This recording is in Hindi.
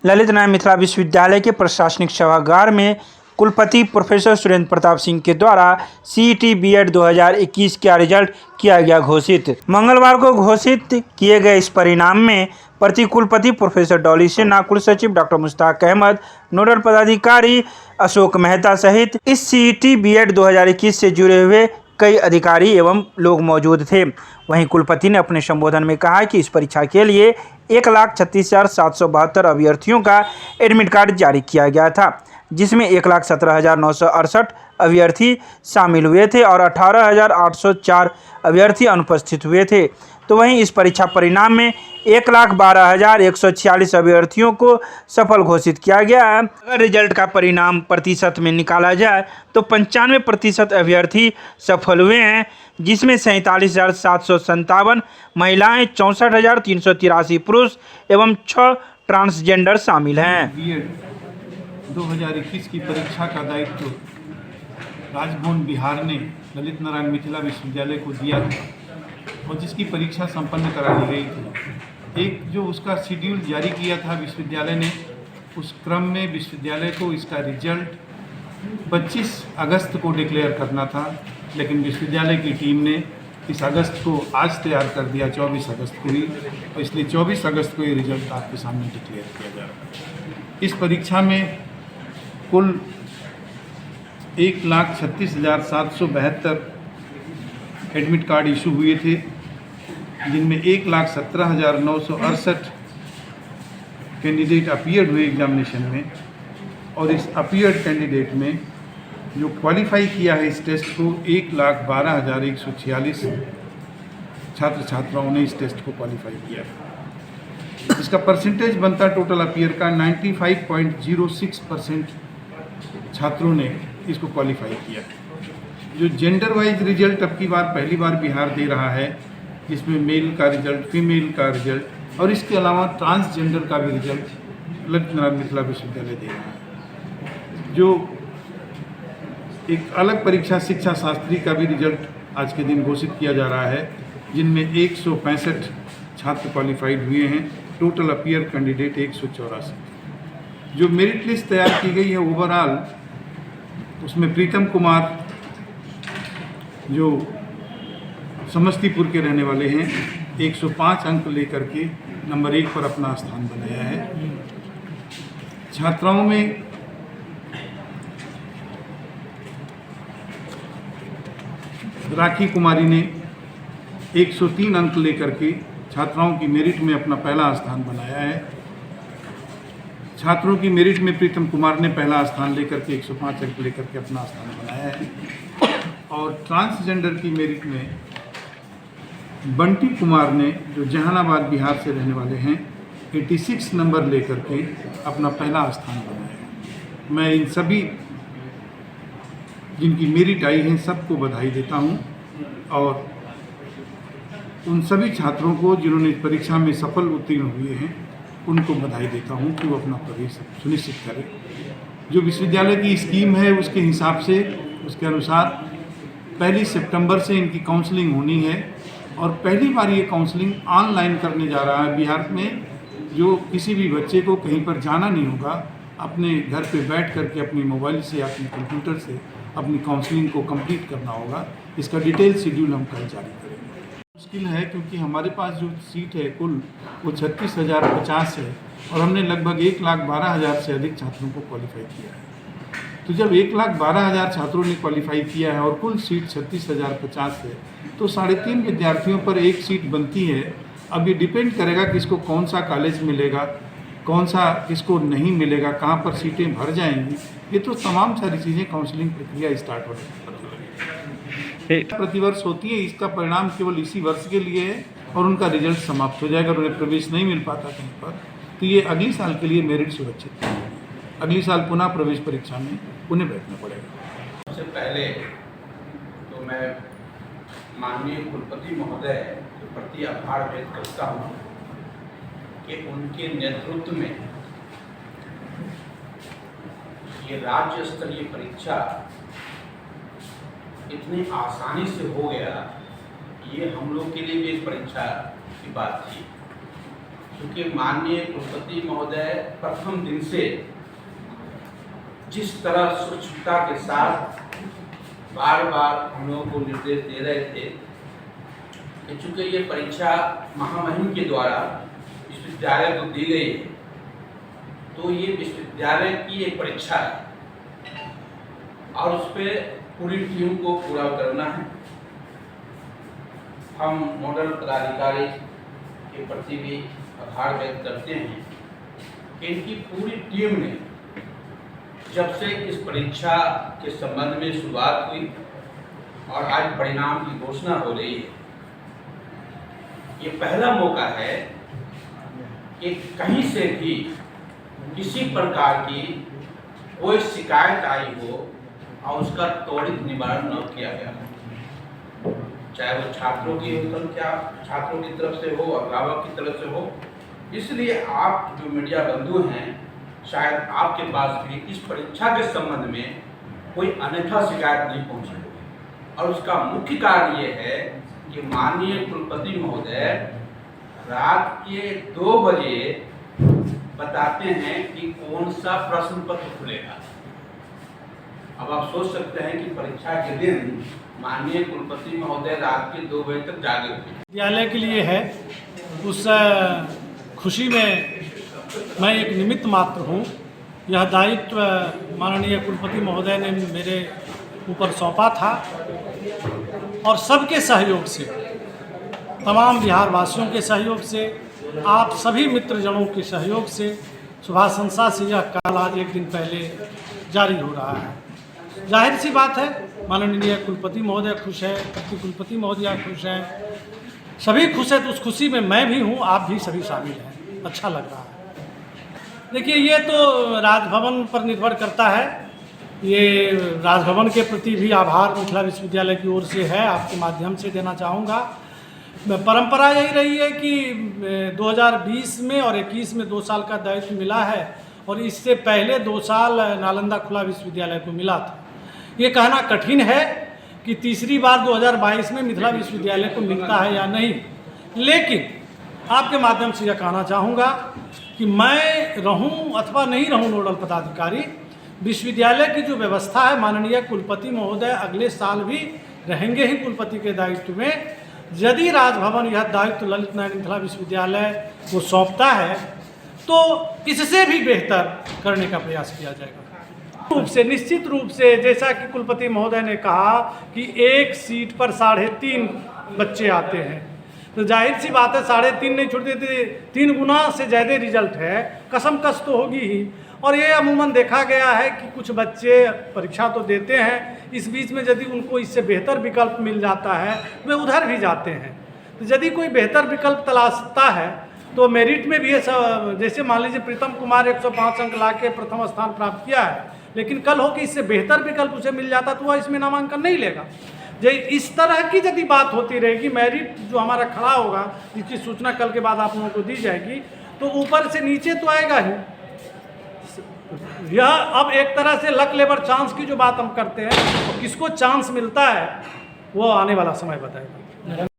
ललित नारायण मिथिला विश्वविद्यालय के प्रशासनिक सभागार में कुलपति प्रोफेसर सुरेंद्र प्रताप सिंह के द्वारा सीईटी बीएड 2021 का रिजल्ट किया गया घोषित। मंगलवार को घोषित किए गए इस परिणाम में प्रति कुलपति प्रोफेसर डॉली सिन्हा, कुल सचिव डॉक्टर मुश्ताक अहमद, नोडल पदाधिकारी अशोक मेहता सहित इस सीईटी बीएड 2021 से जुड़े हुए कई अधिकारी एवं लोग मौजूद थे। वहीं कुलपति ने अपने संबोधन में कहा कि इस परीक्षा के लिए 1,36,772 अभ्यर्थियों का एडमिट कार्ड जारी किया गया था, जिसमें 1,17,968 अभ्यर्थी शामिल हुए थे और 18,804 अभ्यर्थी अनुपस्थित हुए थे। तो वहीं इस परीक्षा परिणाम में 1,12,146 अभ्यर्थियों को सफल घोषित किया गया है। अगर रिजल्ट का परिणाम प्रतिशत में निकाला जाए तो 95% अभ्यर्थी सफल हुए हैं, जिसमें 47,757 महिलाएं, 64,383 पुरुष एवं 6 ट्रांसजेंडर शामिल हैं। बीएड 2021 की परीक्षा का दायित्व राजभवन बिहार ने ललित नारायण मिथिला विश्वविद्यालय को दिया था और जिसकी परीक्षा संपन्न करा ली गई थी। एक जो उसका शेड्यूल जारी किया था विश्वविद्यालय ने, उस क्रम में विश्वविद्यालय को इसका रिजल्ट 25 अगस्त को डिक्लेयर करना था, लेकिन विश्वविद्यालय की टीम ने इस अगस्त को आज तैयार कर दिया, 24 अगस्त को ही, और इसलिए 24 अगस्त को ये रिजल्ट आपके सामने डिक्लेयर किया जा रहा है। इस परीक्षा में कुल 1,36,772 एडमिट कार्ड इशू हुए थे, जिनमें 1,17,968 कैंडिडेट अपीयर्ड हुए एग्जामिनेशन में, और इस अपीयर्ड कैंडिडेट में जो क्वालिफाई किया है इस टेस्ट को 1,12,146 छात्र छात्राओं ने इस टेस्ट को क्वालिफाई किया है। इसका परसेंटेज बनता टोटल अपीयर का 95.06% छात्रों ने इसको क्वालिफाई किया। जो जेंडर वाइज रिजल्ट अब की बार पहली बार बिहार दे रहा है, जिसमें मेल का रिजल्ट, फीमेल का रिजल्ट और इसके अलावा ट्रांसजेंडर का भी रिजल्ट ललित नारायण मिथिला विश्वविद्यालय दे रहा है। जो एक अलग परीक्षा शिक्षा शास्त्री का भी रिजल्ट आज के दिन घोषित किया जा रहा है, जिनमें 165 छात्र क्वालिफाइड हुए हैं। Total appear candidate 184। जो मेरिट लिस्ट तैयार की गई है ओवरऑल, उसमें प्रीतम कुमार जो समस्तीपुर के रहने वाले हैं 105 अंक लेकर के नंबर 1 पर अपना स्थान बनाया है। छात्राओं में राखी कुमारी ने 103 अंक लेकर के छात्राओं की मेरिट में अपना पहला स्थान बनाया है। छात्रों की मेरिट में प्रीतम कुमार ने पहला स्थान लेकर के 105 अंक लेकर के अपना स्थान बनाया है, और ट्रांसजेंडर की मेरिट में बंटी कुमार ने, जो जहानाबाद बिहार से रहने वाले हैं, 86 नंबर लेकर के अपना पहला स्थान बनाया है। मैं इन सभी जिनकी मेरिट आई है सबको बधाई देता हूं, और उन सभी छात्रों को जिन्होंने परीक्षा में सफल उत्तीर्ण हुए हैं उनको बधाई देता हूं कि वो अपना प्रवेश सुनिश्चित करें। जो विश्वविद्यालय की स्कीम है उसके हिसाब से, उसके अनुसार 1 सितंबर से इनकी काउंसलिंग होनी है, और पहली बार ये काउंसलिंग ऑनलाइन करने जा रहा है बिहार में। जो किसी भी बच्चे को कहीं पर जाना नहीं होगा, अपने घर पे बैठ करके अपने मोबाइल से, अपने कंप्यूटर से अपनी काउंसलिंग को कंप्लीट करना होगा। इसका डिटेल शेड्यूल हम कल जारी करेंगे। मुश्किल है क्योंकि हमारे पास जो सीट है कुल वो 36,050 है, और हमने लगभग 1,12,000 से अधिक छात्रों को क्वालिफाई किया है। तो जब 1,12,000 छात्रों ने क्वालिफाई किया है और कुल सीट 36,050 है, तो 3.5 विद्यार्थियों पर एक सीट बनती है। अब ये डिपेंड करेगा किसको कौन सा कॉलेज मिलेगा, कौन सा किसको नहीं मिलेगा, कहाँ पर सीटें भर जाएंगी। ये तो तमाम सारी चीज़ें काउंसलिंग प्रक्रिया स्टार्ट होने पर पता लगेगी। प्रतिवर्ष होती है, इसका परिणाम केवल इसी वर्ष के लिए है और उनका रिजल्ट समाप्त हो जाएगा और उन्हें प्रवेश नहीं मिल पाता कहीं पर, तो ये अगली साल के लिए मेरिट सुरक्षित नहीं होगी। अगली साल पुनः प्रवेश परीक्षा में उन्हें बैठना पड़ेगा। सबसे पहले तो मैं माननीय कुलपति महोदय के प्रति आभार व्यक्त करता हूँ कि उनके नेतृत्व में ये राज्य स्तरीय परीक्षा इतनी आसानी से हो गया, ये हम लोग के लिए भी एक परीक्षा की बात थी। क्योंकि माननीय कुलपति महोदय प्रथम दिन से जिस तरह सूक्ष्मता के साथ बार बार हम लोगों को निर्देश दे रहे थे कि चूँकि ये परीक्षा महामहिम के द्वारा विश्वविद्यालय को दी गई है, तो ये विश्वविद्यालय की एक परीक्षा है और उस पर पूरी टीम को पूरा करना है। हम नोडल पदाधिकारी के प्रति भी आभार व्यक्त करते हैं कि इनकी पूरी टीम ने जब से इस परीक्षा के संबंध में शुरुआत हुई और आज परिणाम की घोषणा हो रही है, ये पहला मौका है कि कहीं से भी किसी प्रकार की कोई शिकायत आई हो और उसका त्वरित निवारण न किया गया हो, चाहे वो छात्रों की संख्या छात्रों की तरफ से हो, अभिभावक की तरफ से हो। इसलिए आप जो मीडिया बंधु हैं, शायद आपके पास भी इस परीक्षा के संबंध में कोई अन्यथा शिकायत नहीं पहुंची होगी और उसका मुख्य कारण ये है कि माननीय कुलपति महोदय रात के 2 बजे बताते हैं कि कौन सा प्रश्न पत्र खुलेगा। अब आप सोच सकते हैं कि परीक्षा के दिन माननीय कुलपति महोदय रात के 2 बजे तक जागे थे। विद्यालय के लिए है, उस खुशी में मैं एक निमित्त मात्र हूँ। यह दायित्व माननीय कुलपति महोदय ने मेरे ऊपर सौंपा था और सबके सहयोग से, तमाम बिहार वासियों के सहयोग से, आप सभी मित्रजनों के सहयोग से सुभाष संस्था से यह काल आज 1 दिन पहले जारी हो रहा है। जाहिर सी बात है, माननीय कुलपति महोदय खुश है, प्रति कुलपति महोदया खुश हैं, सभी खुश हैं। तो उस खुशी में मैं भी हूँ, आप भी सभी शामिल हैं। अच्छा लग रहा है। देखिए, ये तो राजभवन पर निर्भर करता है। ये राजभवन के प्रति भी आभार मिथिला विश्वविद्यालय की ओर से है, आपके माध्यम से देना चाहूँगा। परंपरा यही रही है कि 2020 में और 21 में 2 साल का दायित्व मिला है और इससे पहले 2 साल नालंदा खुला विश्वविद्यालय को मिला था। ये कहना कठिन है कि तीसरी बार 2022 में मिथिला विश्वविद्यालय को मिलता है या नहीं, लेकिन आपके माध्यम से यह कहना चाहूँगा कि मैं रहूँ अथवा नहीं रहूँ नोडल पदाधिकारी, विश्वविद्यालय की जो व्यवस्था है, माननीय कुलपति महोदय अगले साल भी रहेंगे ही कुलपति के दायित्व में। यदि राजभवन यह दायित्व ललित नारायण मिथिला विश्वविद्यालय को सौंपता है तो इससे भी बेहतर करने का प्रयास किया जाएगा। रूप से, निश्चित रूप से, जैसा कि कुलपति महोदय ने कहा कि 1 सीट पर 3.5 बच्चे आते हैं, तो जाहिर सी बात है 3.5 नहीं छोड़ते थे, 3 गुना से ज़्यादा रिजल्ट है, कसमकस तो होगी ही। और ये अमूमन देखा गया है कि कुछ बच्चे परीक्षा तो देते हैं, इस बीच में यदि उनको इससे बेहतर विकल्प मिल जाता है वे उधर भी जाते हैं। तो यदि कोई बेहतर विकल्प तलाशता है तो मेरिट में भी ये सब, जैसे मान लीजिए प्रीतम कुमार 105 अंक ला के प्रथम स्थान प्राप्त किया है, लेकिन कल हो कि इससे बेहतर विकल्प उसे मिल जाता तो वह इसमें नामांकन नहीं लेगा। इस तरह की यदि बात होती रहेगी, मेरिट जो हमारा खड़ा होगा, जिसकी सूचना कल के बाद आप लोगों को दी जाएगी, तो ऊपर से नीचे तो आएगा ही। यह अब एक तरह से लक लेबर चांस की जो बात हम करते हैं, तो किसको चांस मिलता है वो आने वाला समय बताएगा।